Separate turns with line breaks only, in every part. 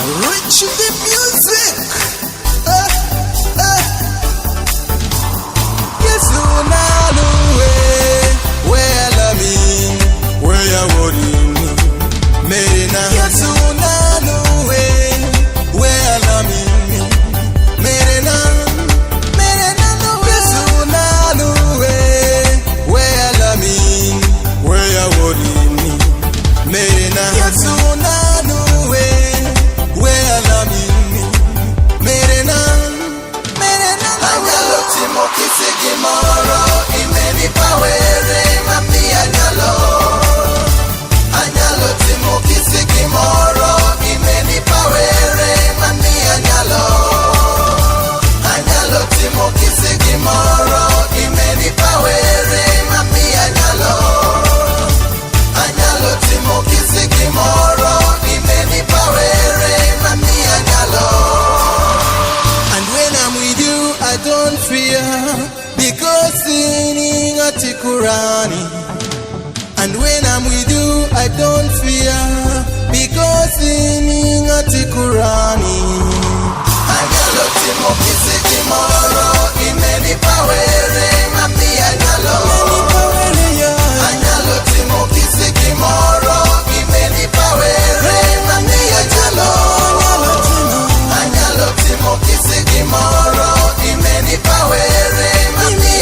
Rich the music. Yes, where I mean, where you worry me. Merina. Yes, where I mean, Merina. Merina no yes, where I mean, where you worry me. Merina. Yes, Moro imeni pawere mami anyalo timo kisiki moro imeni pawere mami anyalo timo kisiki moro imeni pawere mami anyalo timo kisiki moro imeni pawere mami anyalo. And when I'm with you I don't fear, because singing at the Quran. And when I'm with you I don't fear, because singing at the Quran. Anyalo timo kisiki moro imeni pawere mami anyalo timo kisiki moro imeni pawere mami anyalo timo kisiki moro imeni pawere mami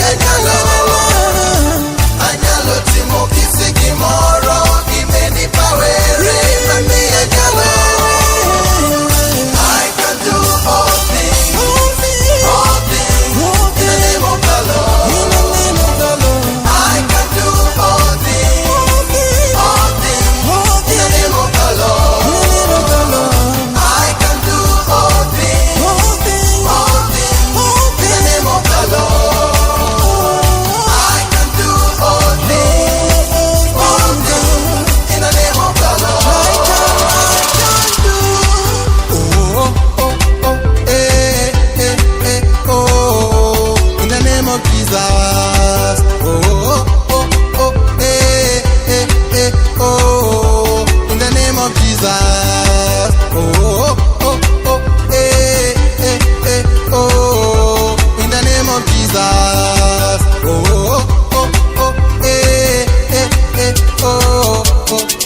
anyalo timo kisiki moro imeni pawere mami anyalo. I can do all things in the name of the Lord. I can do all things in the name of the Lord. I can do all things in the name of the Lord. I can do all things in the name of the Lord. In the name of Jesus. In the name of Jesus. In the name of Jesus.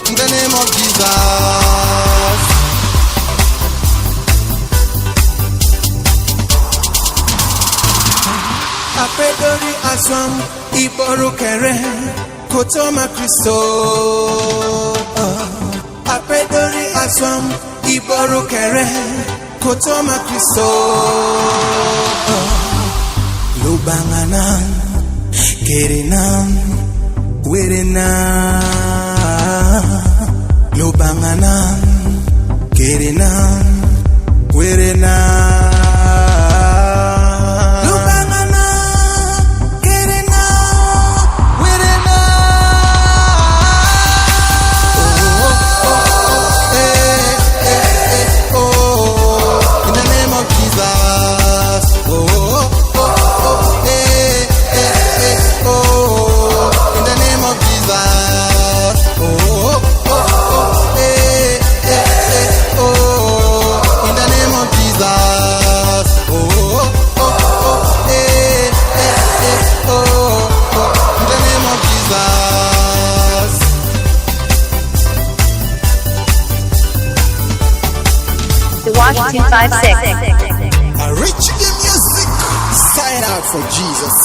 In the name of Jesus. Apedori aswam iboru kere kotoma Kristo. Apedori aswam iboru kere kotoma Kristo. Lubanganan kerinan werena. Lubanganan kerinan werena.
Wash 256.
I reach the music. Sign out for Jesus.